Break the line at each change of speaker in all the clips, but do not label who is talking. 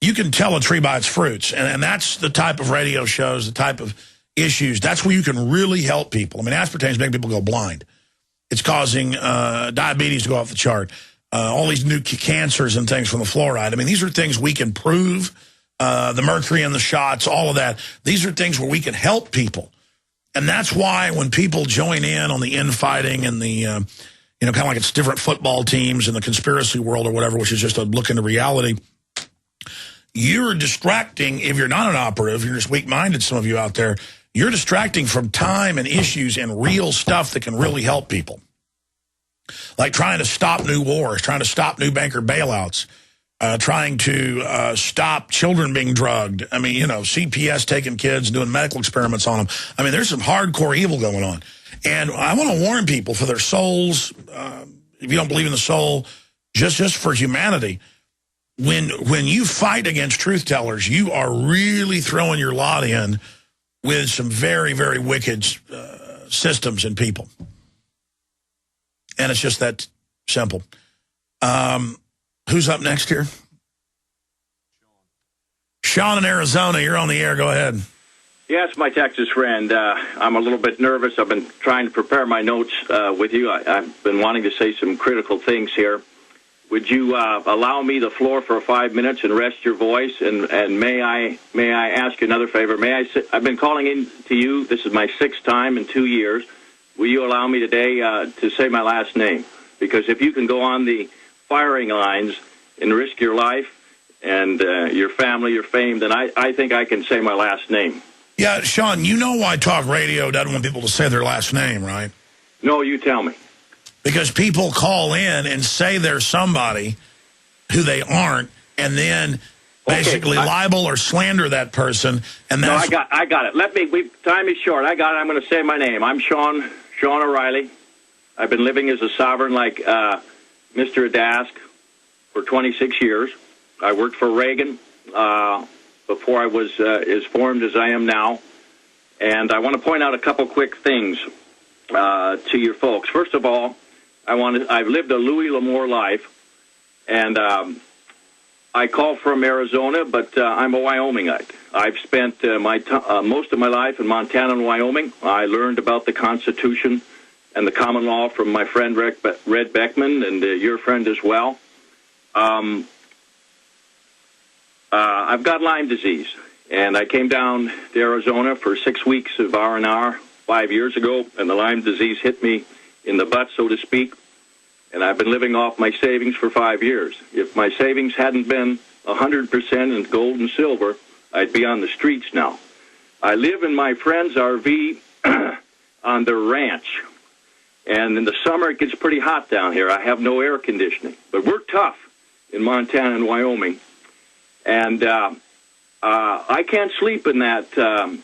you can tell a tree by its fruits. And that's the type of radio shows, the type of issues. That's where you can really help people. I mean, aspartame is making people go blind. It's causing diabetes to go off the chart. All these new cancers and things from the fluoride. I mean, these are things we can prove. The mercury in the shots, all of that. These are things where we can help people. And that's why when people join in on the infighting and the, kind of like it's different football teams in the conspiracy world or whatever, which is just a look into reality, you're distracting. If you're not an operative, you're just weak-minded, some of you out there, you're distracting from time and issues and real stuff that can really help people. Like trying to stop new wars, trying to stop new banker bailouts, trying to stop children being drugged. I mean, CPS taking kids, doing medical experiments on them. I mean, there's some hardcore evil going on. And I want to warn people for their souls, if you don't believe in the soul, just for humanity, when you fight against truth tellers, you are really throwing your lot in with some very, very wicked systems and people. And it's just that simple. Who's up next here? Sean in Arizona, you're on the air. Go ahead.
Yes, my Texas friend. I'm a little bit nervous. I've been trying to prepare my notes with you. I've been wanting to say some critical things here. Would you allow me the floor for 5 minutes and rest your voice? And may I ask you another favor? I've been calling in to you. This is my 6th time in 2 years. Will you allow me today to say my last name? Because if you can go on the firing lines and risk your life and your family, your fame, then I think I can say my last name.
Yeah, Sean, you know why talk radio doesn't want people to say their last name, right?
No, you tell me.
Because people call in and say they're somebody who they aren't, and then basically libel or slander that person. And that's
no, I got it. Time is short. I got it. I'm going to say my name. I'm Sean O'Reilly. I've been living as a sovereign like Mr. Adask for 26 years. I worked for Reagan before I was as formed as I am now. And I want to point out a couple quick things to your folks. First of all, I've lived a Louis L'Amour life, and I call from Arizona, but I'm a Wyomingite. I've spent most of my life in Montana and Wyoming. I learned about the Constitution and the common law from my friend Red Beckman and your friend as well. I've got Lyme disease, and I came down to Arizona for 6 weeks of R&R 5 years ago, and the Lyme disease hit me in the butt, so to speak, and I've been living off my savings for 5 years. If my savings hadn't been 100% in gold and silver, I'd be on the streets now. I live in my friend's RV on their ranch, and in the summer it gets pretty hot down here. I have no air conditioning, but we're tough in Montana and Wyoming, and I can't sleep in that the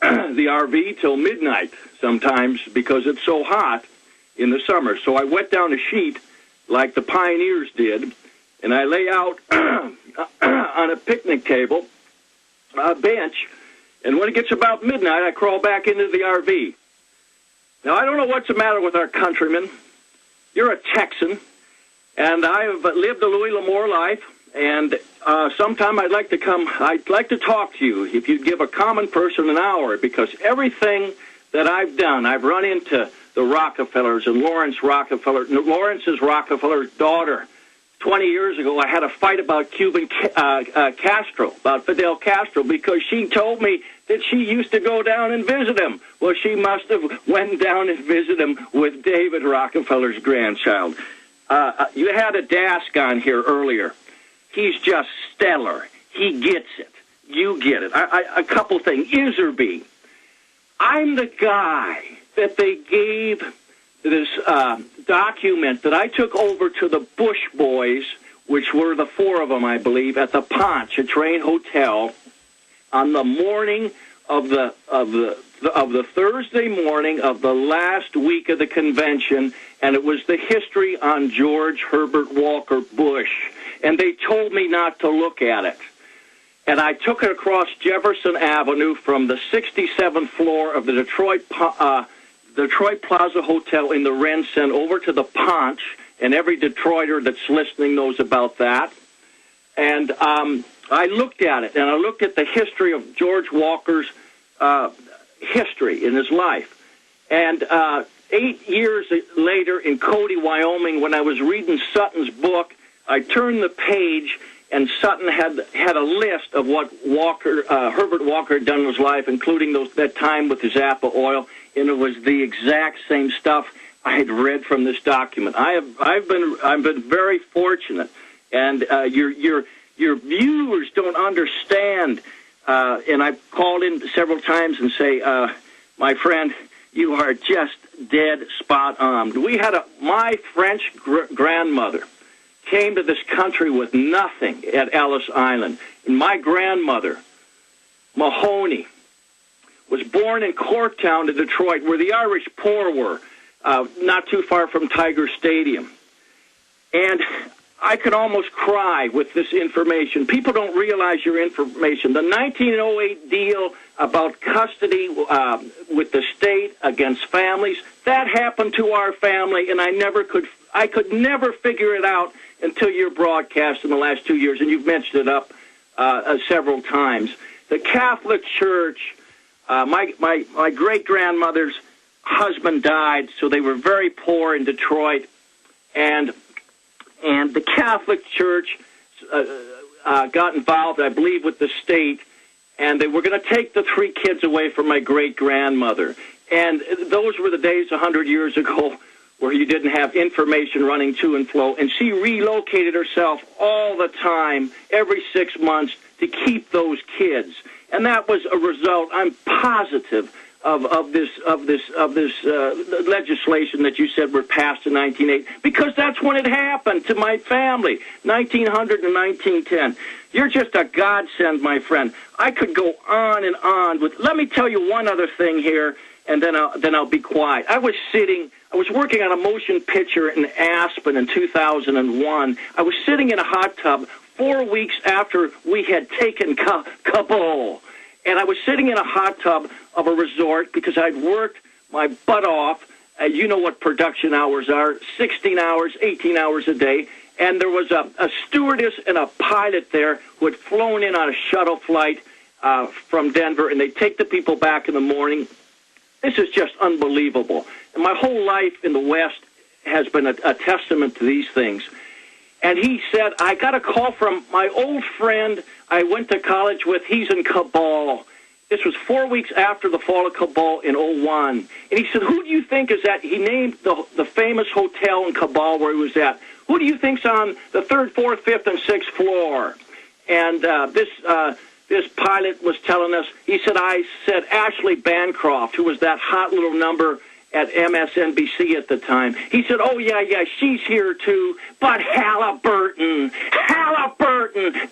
RV till midnight sometimes because it's so hot in the summer. So I wet down a sheet like the pioneers did, and I lay out on a picnic table, a bench, and when it gets about midnight, I crawl back into the RV. Now, I don't know what's the matter with our countrymen. You're a Texan, and I've lived a Louis L'Amour life, and sometime I'd like to talk to you if you'd give a common person an hour, because everything that I've done, I've run into the Rockefellers and Lawrence's Rockefeller's daughter. 20 years ago, I had a fight about Castro, about Fidel Castro, because she told me that she used to go down and visit him. Well, she must have went down and visited him with David Rockefeller's grandchild. You had a Dask on here earlier. He's just stellar. He gets it. You get it. A couple things. Iserby. I'm the guy that they gave this document that I took over to the Bush boys, which were the 4 of them, I believe, at the Ponch, a Train Hotel, on the morning of the Thursday morning of the last week of the convention, and it was the history on George Herbert Walker Bush, and they told me not to look at it. And I took it across Jefferson Avenue from the 67th floor of the Detroit Plaza Hotel in the Renson over to the Ponch, and every Detroiter that's listening knows about that. And I looked at it, and I looked at the history of George Walker's history in his life. And 8 years later in Cody, Wyoming, when I was reading Sutton's book, I turned the page, and Sutton had a list of what Herbert Walker had done in his life, including that time with the Zappa oil, and it was the exact same stuff I had read from this document. I've been very fortunate, and your viewers don't understand. And I've called in several times and say, my friend, you are just dead spot on. My French grandmother came to this country with nothing at Ellis Island. And my grandmother, Mahoney, was born in Corktown in Detroit, where the Irish poor were, not too far from Tiger Stadium. And I could almost cry with this information. People don't realize your information. The 1908 deal about custody with the state against families, that happened to our family, and I could never figure it out until your broadcast in the last 2 years, and you've mentioned it up several times. The Catholic Church, my great-grandmother's husband died, so they were very poor in Detroit, and the Catholic Church got involved, I believe, with the state, and they were going to take the 3 kids away from my great-grandmother. And those were the days 100 years ago where you didn't have information running to and fro, and she relocated herself all the time, every 6 months, to keep those kids. And that was a result, I'm positive, of this legislation that you said were passed in 1908, because that's when it happened to my family, 1900 and 1910. You're just a godsend, my friend. I could go on and on with. Let me tell you one other thing here, and then I'll be quiet. I was working on a motion picture in Aspen in 2001. I was sitting in a hot tub 4 weeks after we had taken Kabul. And I was sitting in a hot tub of a resort because I'd worked my butt off. You know what production hours are, 16 hours, 18 hours a day. And there was a stewardess and a pilot there who had flown in on a shuttle flight from Denver, and they take the people back in the morning. This is just unbelievable. And my whole life in the West has been a testament to these things. And he said, I got a call from my old friend I went to college with. He's in Kabul. This was 4 weeks after the fall of Kabul in 01. And he said, who do you think is at? He named the famous hotel in Kabul where he was at. Who do you think's on the 3rd, 4th, 5th, and 6th floor? And this pilot was telling us, I said Ashley Bancroft, who was that hot little number at MSNBC at the time. He said, oh, yeah, she's here too. But Halliburton,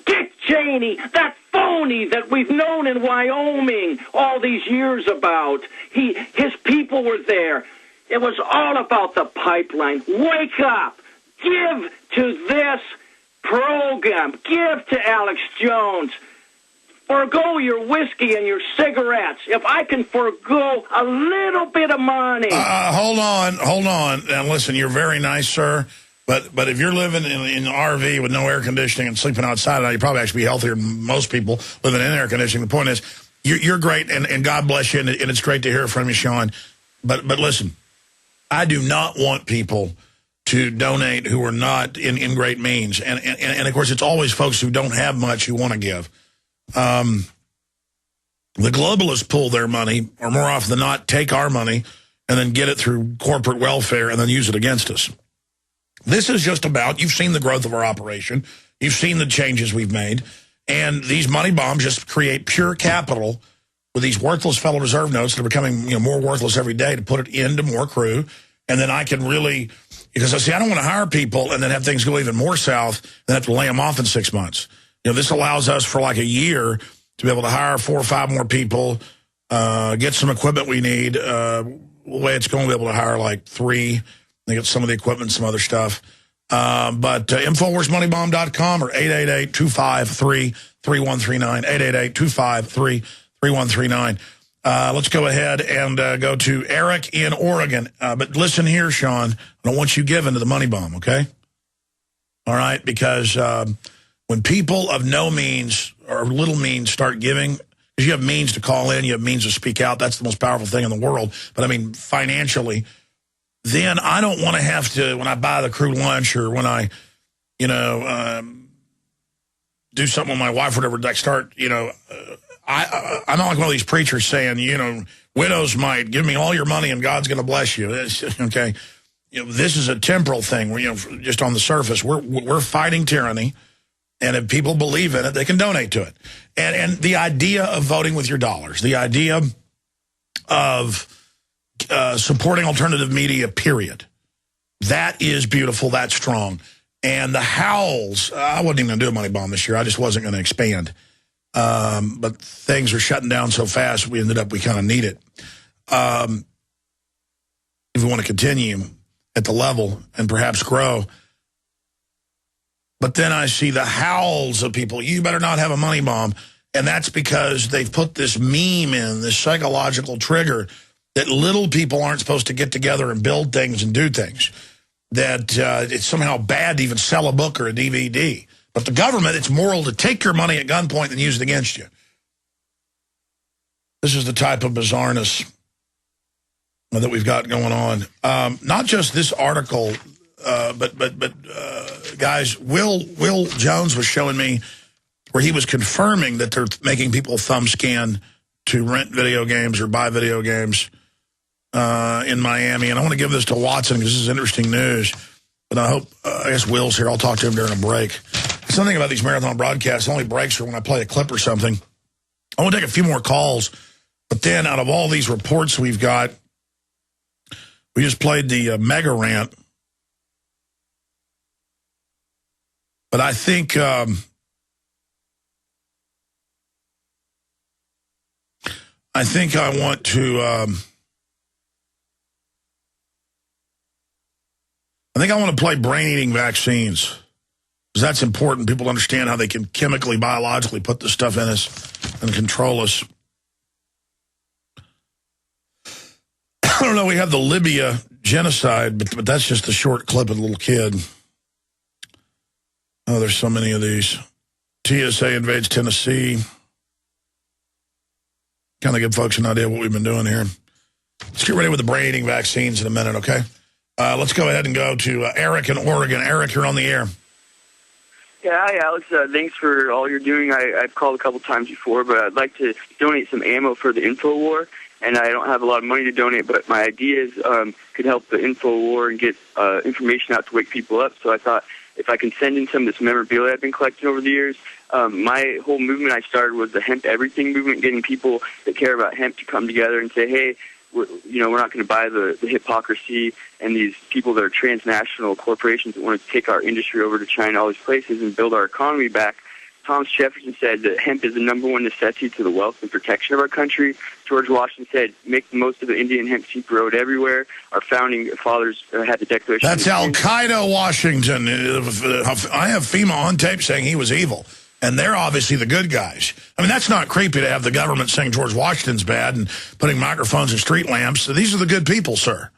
Dick Cheney, that phony that we've known in Wyoming all these years about, his people were there. It was all about the pipeline. Wake up. Give to this program. Give to Alex Jones. Forgo your whiskey and your cigarettes. If I can forgo a little bit of money.
Hold on. Now, listen, you're very nice, sir. But if you're living in an RV with no air conditioning and sleeping outside, you'd probably actually be healthier than most people living in air conditioning. The point is, you're great, and God bless you, and it's great to hear from you, Sean. But listen, I do not want people to donate who are not in great means. And of course, it's always folks who don't have much who want to give. The globalists pull their money, or more often than not, take our money and then get it through corporate welfare and then use it against us. This is just about, you've seen the growth of our operation. You've seen the changes we've made. And these money bombs just create pure capital with these worthless Federal Reserve notes that are becoming more worthless every day to put it into more crew. And then I can really, because I don't want to hire people and then have things go even more south and have to lay them off in 6 months. This allows us for like a year to be able to hire 4 or 5 more people, get some equipment we need. The way it's going to be able to hire like 3. They get some of the equipment, some other stuff. But InfoWarsMoneyBomb.com or 888-253-3139, 888-253-3139. Let's go ahead and go to Eric in Oregon. But listen here, Sean, I don't want you giving to the money bomb, okay? All right, because When people of no means or little means start giving, because you have means to call in, you have means to speak out, that's the most powerful thing in the world. But I mean, financially, then I don't want to have to, when I buy the crew lunch or when I, do something with my wife or whatever, like start, I'm not like one of these preachers saying, widows might give me all your money and God's going to bless you. Okay. This is a temporal thing where, just on the surface, we're fighting tyranny. And if people believe in it, they can donate to it. And the idea of voting with your dollars, the idea of supporting alternative media, period, that is beautiful, that's strong. And the howls, I wasn't even going to do a money bomb this year. I just wasn't going to expand. But things are shutting down so fast, we kind of need it. If we want to continue at the level and perhaps grow. But then I see the howls of people, you better not have a money bomb. And that's because they've put this meme in, this psychological trigger, that little people aren't supposed to get together and build things and do things. That it's somehow bad to even sell a book or a DVD. But the government, it's moral to take your money at gunpoint and use it against you. This is the type of bizarreness that we've got going on. Not just this article, but guys, Will Jones was showing me where he was confirming that they're making people thumb scan to rent video games or buy video games in Miami. And I want to give this to Watson because this is interesting news. But I hope, I guess Will's here. I'll talk to him during a break. Something about these marathon broadcasts, only breaks are when I play a clip or something. I want to take a few more calls. But then out of all these reports we've got, we just played the mega rant. But I think I want to play brain-eating vaccines, because that's important. People understand how they can chemically, biologically put this stuff in us and control us. I don't know, we have the Libya genocide, but that's just a short clip of a little kid. Oh, there's so many of these. TSA invades Tennessee. Kind of give folks an idea of what we've been doing here. Let's get ready with the brain-eating vaccines in a minute, okay? Let's go ahead and go to Eric in Oregon. Eric, you're on the air.
Yeah, hi, Alex. Thanks for all you're doing. I've called a couple times before, but I'd like to donate some ammo for the info war. And I don't have a lot of money to donate, but my ideas could help the info war and get information out to wake people up. So I thought if I can send in some of this memorabilia I've been collecting over the years, my whole movement I started was the Hemp Everything movement, getting people that care about hemp to come together and say, hey, we're not going to buy the hypocrisy and these people that are transnational corporations that want to take our industry over to China, all these places, and build our economy back. Thomas Jefferson said that hemp is the #1 necessity to the wealth and protection of our country. George Washington said, make the most of the Indian hemp seed road everywhere. Our founding fathers had the Declaration.
That's Al-Qaeda Washington. I have FEMA on tape saying he was evil. And they're obviously the good guys. I mean, that's not creepy to have the government saying George Washington's bad and putting microphones in street lamps. These are the good people, sir.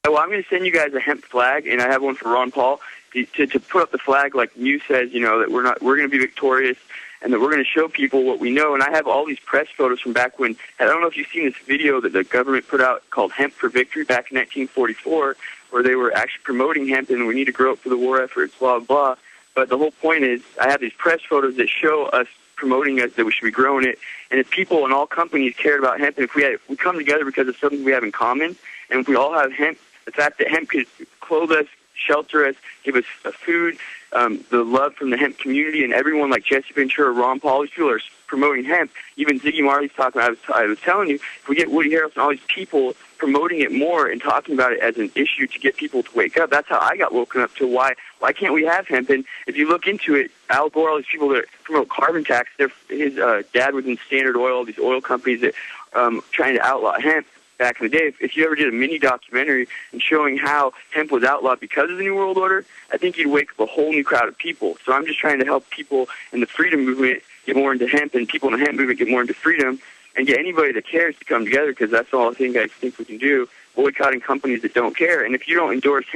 Well, I'm going to send you guys a hemp flag, and I have one for Ron Paul to put up the flag like you says, that we're going to be victorious and that we're going to show people what we know. And I have all these press photos from back when, I don't know if you've seen this video that the government put out called Hemp for Victory back in 1944, where they were actually promoting hemp and we need to grow up for the war efforts, blah, blah. But the whole point is I have these press photos that show us promoting us, that we should be growing it. And if people and all companies cared about hemp, and if we come together because of something we have in common, and if we all have hemp, the fact that hemp could clothe us, shelter us, give us food, the love from the hemp community, and everyone like Jesse Ventura, Ron Paul, these people are promoting hemp. Even Ziggy Marley's talking about, I was telling you, if we get Woody Harrelson, all these people promoting it more and talking about it as an issue to get people to wake up, that's how I got woken up to why can't we have hemp? And if you look into it, Al Gore, all these people that promote carbon tax, his dad was in Standard Oil, these oil companies that trying to outlaw hemp back in the day. If you ever did a mini documentary and showing how hemp was outlawed because of the New World Order, I think you'd wake up a whole new crowd of people. So I'm just trying to help people in the freedom movement get more into hemp, and people in the hemp movement get more into freedom, and get anybody that cares to come together, because that's all I think we can do, boycotting companies that don't care. And if you don't endorse hemp,